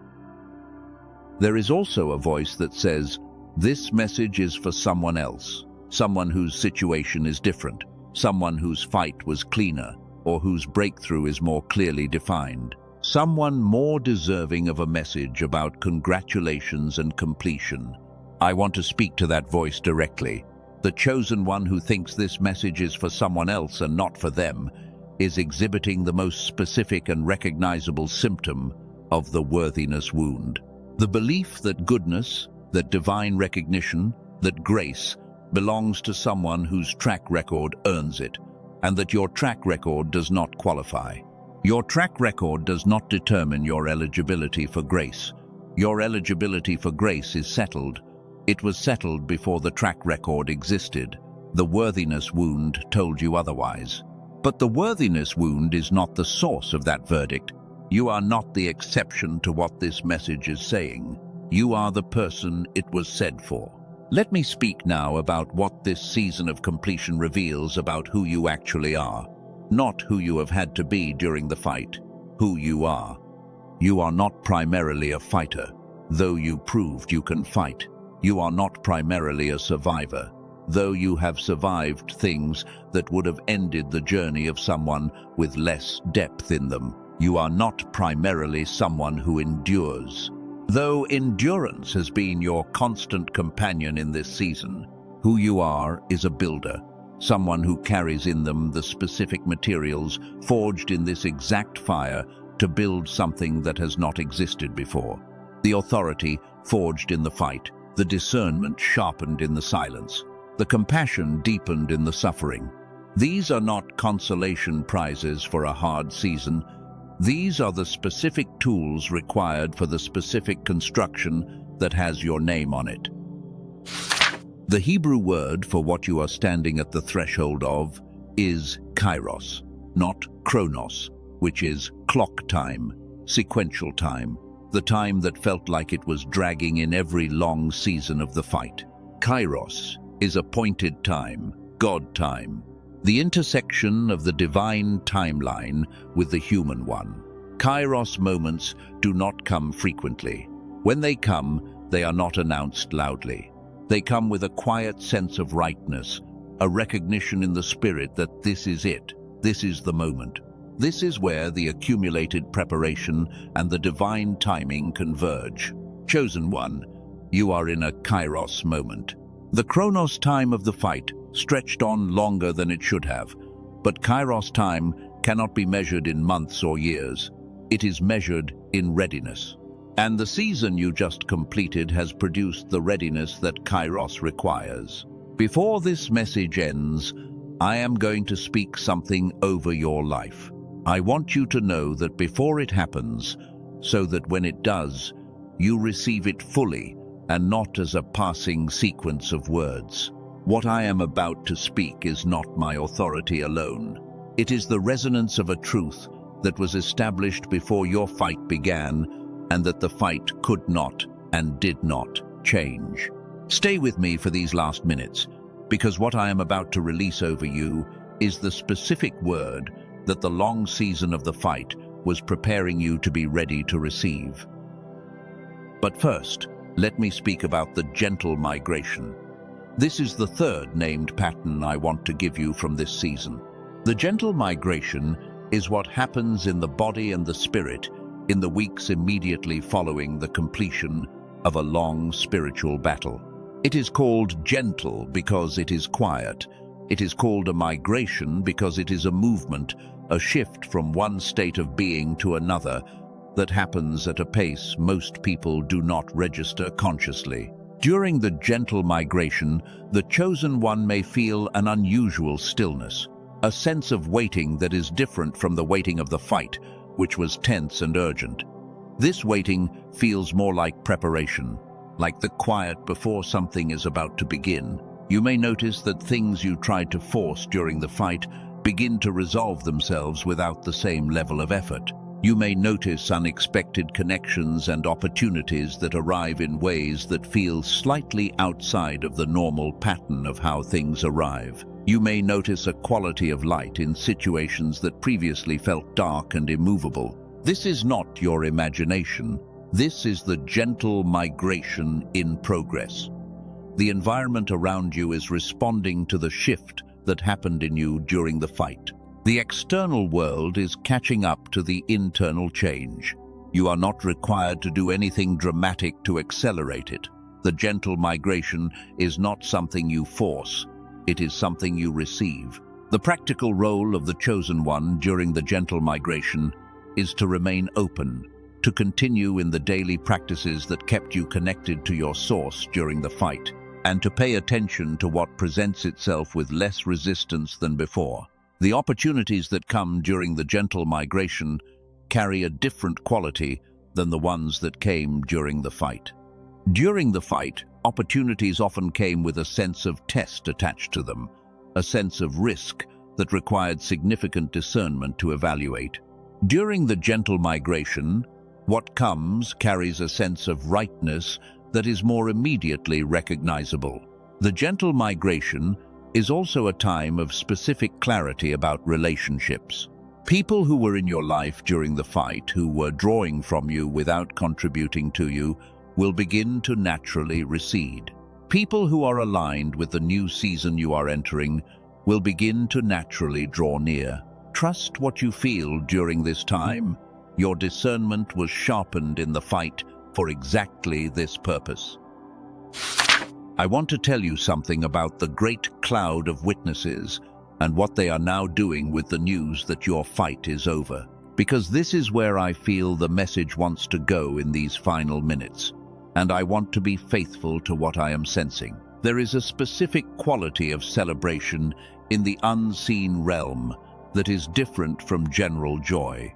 There is also a voice that says, this message is for someone else, someone whose situation is different, someone whose fight was cleaner, or whose breakthrough is more clearly defined, someone more deserving of a message about congratulations and completion. I want to speak to that voice directly. The chosen one who thinks this message is for someone else and not for them is exhibiting the most specific and recognizable symptom of the worthiness wound. The belief that goodness, that divine recognition, that grace belongs to someone whose track record earns it, and that your track record does not qualify. Your track record does not determine your eligibility for grace. Your eligibility for grace is settled. It was settled before the track record existed. The worthiness wound told you otherwise. But the worthiness wound is not the source of that verdict. You are not the exception to what this message is saying. You are the person it was said for. Let me speak now about what this season of completion reveals about who you actually are. Not who you have had to be during the fight, who you are. You are not primarily a fighter, though you proved you can fight. You are not primarily a survivor, though you have survived things that would have ended the journey of someone with less depth in them. You are not primarily someone who endures, though endurance has been your constant companion in this season. Who you are is a builder, someone who carries in them the specific materials forged in this exact fire to build something that has not existed before. The authority forged in the fight, the discernment sharpened in the silence, the compassion deepened in the suffering. These are not consolation prizes for a hard season. These are the specific tools required for the specific construction that has your name on it. The Hebrew word for what you are standing at the threshold of is kairos, not chronos, which is clock time, sequential time, the time that felt like it was dragging in every long season of the fight. Kairos is appointed time, God time, the intersection of the divine timeline with the human one. Kairos moments do not come frequently. When they come, they are not announced loudly. They come with a quiet sense of rightness, a recognition in the spirit that this is it, this is the moment. This is where the accumulated preparation and the divine timing converge. Chosen one, You are in a kairos moment. The chronos time of the fight stretched on longer than it should have, but kairos time cannot be measured in months or years. It is measured in readiness. And the season you just completed has produced the readiness that kairos requires. Before this message ends, I am going to speak something over your life. I want you to know that before it happens, so that when it does, you receive it fully and not as a passing sequence of words. What I am about to speak is not my authority alone. It is the resonance of a truth that was established before your fight began, and that the fight could not and did not change. Stay with me for these last minutes, because what I am about to release over you is the specific word that the long season of the fight was preparing you to be ready to receive. But first, let me speak about the gentle migration. This is the third named pattern I want to give you from this season. The gentle migration is what happens in the body and the spirit in the weeks immediately following the completion of a long spiritual battle. It is called gentle because it is quiet. It is called a migration because it is a movement, a shift from one state of being to another that happens at a pace most people do not register consciously. During the gentle migration, the chosen one may feel an unusual stillness, a sense of waiting that is different from the waiting of the fight, which was tense and urgent. This waiting feels more like preparation, like the quiet before something is about to begin. You may notice that things you tried to force during the fight begin to resolve themselves without the same level of effort. You may notice unexpected connections and opportunities that arrive in ways that feel slightly outside of the normal pattern of how things arrive. You may notice a quality of light in situations that previously felt dark and immovable. This is not your imagination. This is the gentle migration in progress. The environment around you is responding to the shift that happened in you during the fight. The external world is catching up to the internal change. You are not required to do anything dramatic to accelerate it. The gentle migration is not something you force. It is something you receive. The practical role of the chosen one during the gentle migration is to remain open, to continue in the daily practices that kept you connected to your source during the fight, and to pay attention to what presents itself with less resistance than before. The opportunities that come during the gentle migration carry a different quality than the ones that came during the fight. During the fight, opportunities often came with a sense of test attached to them, a sense of risk that required significant discernment to evaluate. During the gentle migration, what comes carries a sense of rightness that is more immediately recognizable. The gentle migration is also a time of specific clarity about relationships. People who were in your life during the fight, who were drawing from you without contributing to you, will begin to naturally recede. People who are aligned with the new season you are entering will begin to naturally draw near. Trust what you feel during this time. Your discernment was sharpened in the fight for exactly this purpose. I want to tell you something about the great cloud of witnesses and what they are now doing with the news that your fight is over. Because this is where I feel the message wants to go in these final minutes, and I want to be faithful to what I am sensing. There is a specific quality of celebration in the unseen realm that is different from general joy.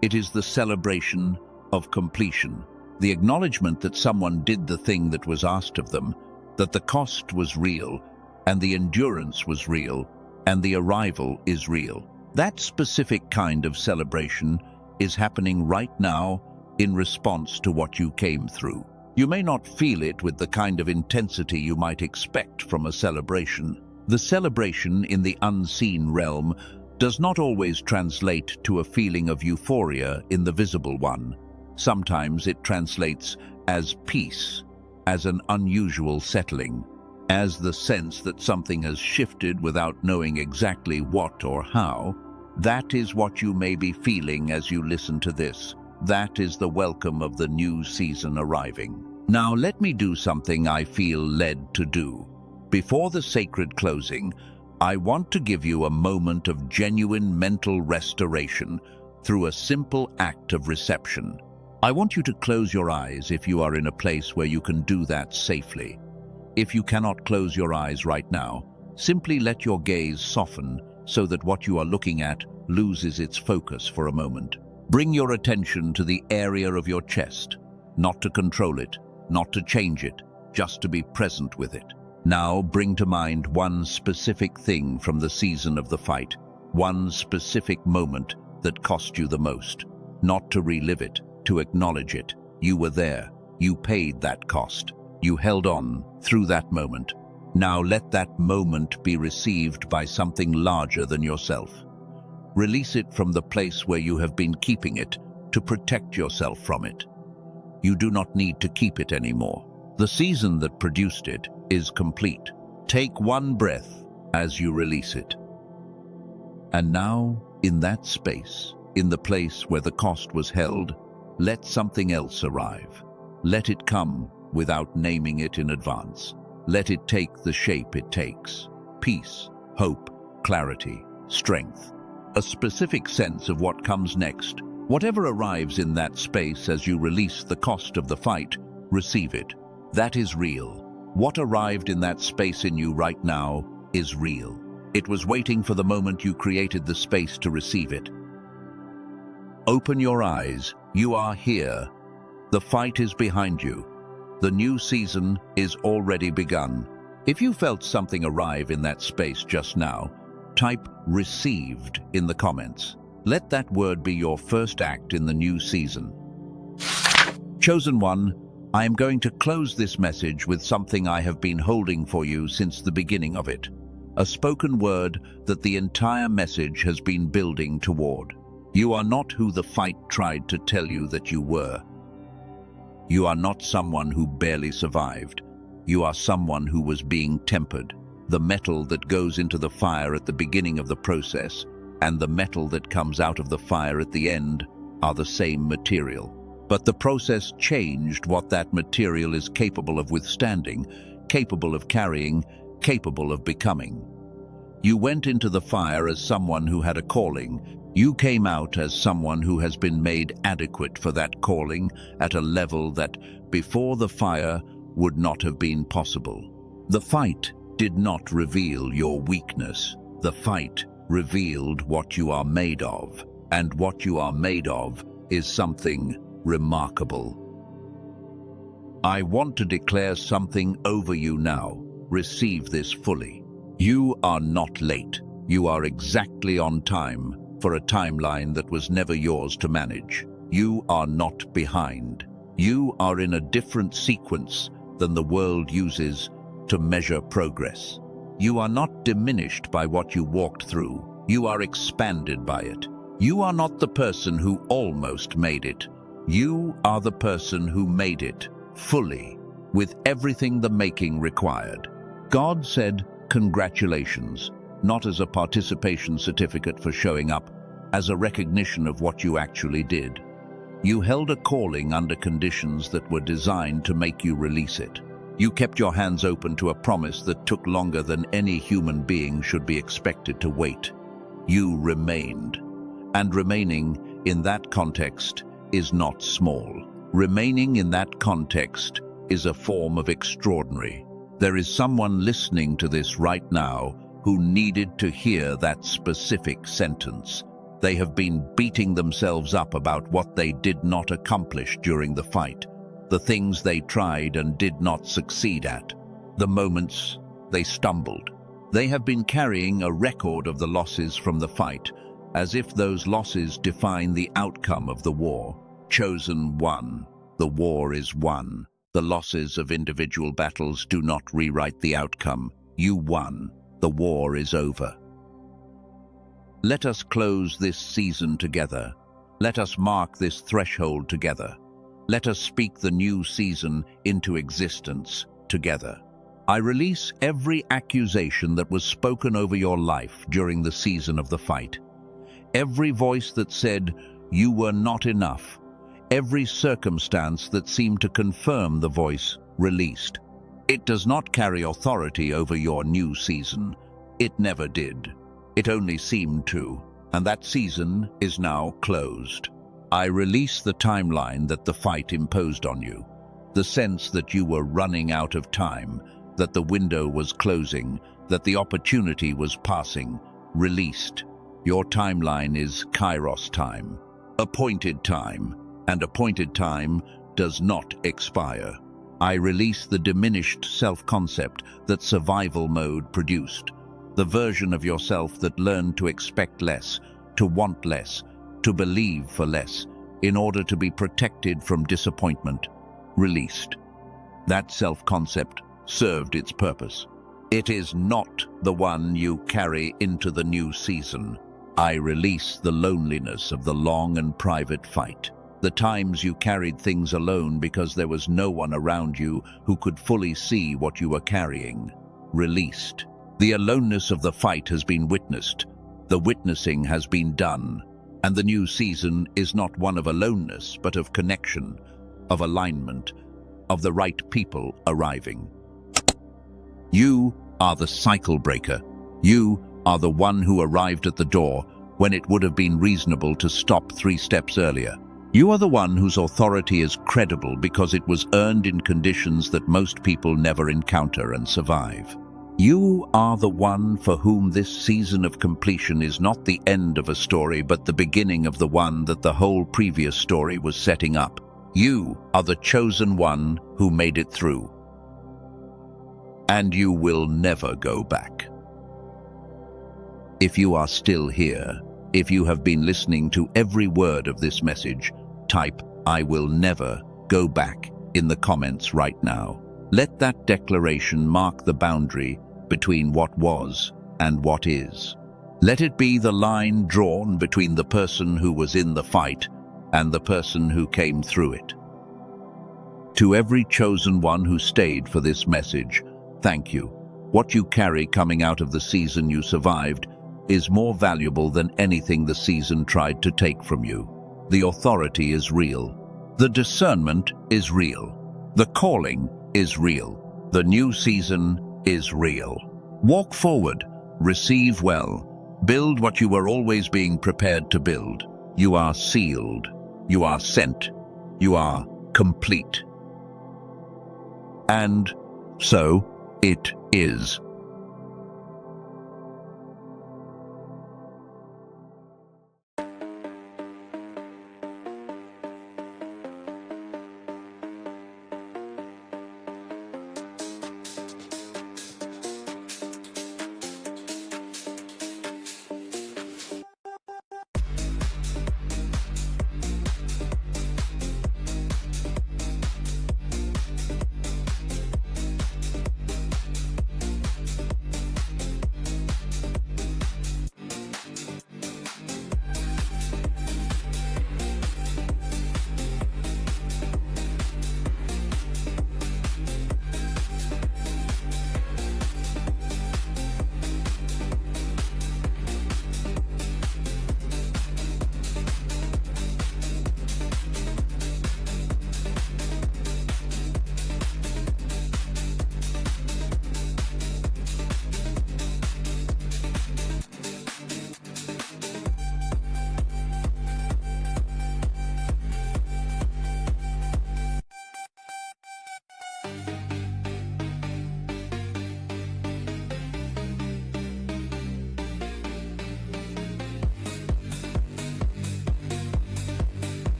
It is the celebration of completion, the acknowledgement that someone did the thing that was asked of them, that the cost was real, and the endurance was real, and the arrival is real. That specific kind of celebration is happening right now in response to what you came through. You may not feel it with the kind of intensity you might expect from a celebration. The celebration in the unseen realm does not always translate to a feeling of euphoria in the visible one. Sometimes it translates as peace, as an unusual settling, as the sense that something has shifted without knowing exactly what or how. That is what you may be feeling as you listen to this. That is the welcome of the new season arriving. Now let me do something I feel led to do. Before the sacred closing, I want to give you a moment of genuine mental restoration through a simple act of reception. I want you to close your eyes if you are in a place where you can do that safely. If you cannot close your eyes right now, simply let your gaze soften so that what you are looking at loses its focus for a moment. Bring your attention to the area of your chest, not to control it, not to change it, just to be present with it. Now bring to mind one specific thing from the season of the fight, one specific moment that cost you the most. Not to relive it, to acknowledge it. You were there. You paid that cost. You held on through that moment. Now let that moment be received by something larger than yourself. Release it from the place where you have been keeping it to protect yourself from it. You do not need to keep it anymore. The season that produced it is complete. Take one breath as you release it. And now, in that space, in the place where the cost was held, let something else arrive. Let it come without naming it in advance. Let it take the shape it takes. Peace, hope, clarity, strength. A specific sense of what comes next. Whatever arrives in that space as you release the cost of the fight, receive it. That is real. What arrived in that space in you right now is real. It was waiting for the moment you created the space to receive it. Open your eyes. You are here. The fight is behind you. The new season is already begun. If you felt something arrive in that space just now, type "received" in the comments. Let that word be your first act in the new season. Chosen one, I am going to close this message with something I have been holding for you since the beginning of it. A spoken word that the entire message has been building toward. You are not who the fight tried to tell you that you were. You are not someone who barely survived. You are someone who was being tempered. The metal that goes into the fire at the beginning of the process and the metal that comes out of the fire at the end are the same material. But the process changed what that material is capable of withstanding, capable of carrying, capable of becoming. You went into the fire as someone who had a calling. You came out as someone who has been made adequate for that calling at a level that, before the fire, would not have been possible. The fight did not reveal your weakness. The fight revealed what you are made of, and what you are made of is something remarkable. I want to declare something over you now. Receive this fully. You are not late. You are exactly on time for a timeline that was never yours to manage. You are not behind. You are in a different sequence than the world uses to measure progress. You are not diminished by what you walked through. You are expanded by it. You are not the person who almost made it. You are the person who made it, fully, with everything the making required. God said, congratulations, not as a participation certificate for showing up, as a recognition of what you actually did. You held a calling under conditions that were designed to make you release it. You kept your hands open to a promise that took longer than any human being should be expected to wait. You remained. And remaining in that context is not small. Remaining in that context is a form of extraordinary. There is someone listening to this right now who needed to hear that specific sentence. They have been beating themselves up about what they did not accomplish during the fight, the things they tried and did not succeed at, the moments they stumbled. They have been carrying a record of the losses from the fight, as if those losses define the outcome of the war. Chosen one. The war is won. The losses of individual battles do not rewrite the outcome. You won. The war is over. Let us close this season together. Let us mark this threshold together. Let us speak the new season into existence together. I release every accusation that was spoken over your life during the season of the fight. Every voice that said you were not enough. every circumstance that seemed to confirm the voice released. It does not carry authority over your new season. It never did. It only seemed to, and that season is now closed. I release the timeline that the fight imposed on you, the sense that you were running out of time, that the window was closing, that the opportunity was passing. Released. Your timeline is Kairos time, appointed time, and appointed time does not expire. I release the diminished self-concept that survival mode produced, the version of yourself that learned to expect less, to want less, to believe for less, in order to be protected from disappointment. Released. That self-concept served its purpose. It is not the one you carry into the new season. I release the loneliness of the long and private fight, the times you carried things alone because there was no one around you who could fully see what you were carrying. Released. The aloneness of the fight has been witnessed. The witnessing has been done. And the new season is not one of aloneness, but of connection, of alignment, of the right people arriving. You are the cycle breaker. You are the one who arrived at the door when it would have been reasonable to stop 3 steps earlier. You are the one whose authority is credible because it was earned in conditions that most people never encounter and survive. You are the one for whom this season of completion is not the end of a story, but the beginning of the one that the whole previous story was setting up. You are the chosen one who made it through. And you will never go back. If you are still here, if you have been listening to every word of this message, type "I will never go back" in the comments right now. Let that declaration mark the boundary between what was and what is. Let it be the line drawn between the person who was in the fight and the person who came through it. To every chosen one who stayed for this message, thank you. What you carry coming out of the season you survived is more valuable than anything the season tried to take from you. The authority is real. The discernment is real. The calling is real. The new season is real. Walk forward. Receive well. Build what you were always being prepared to build. You are sealed. You are sent. You are complete. And so it is.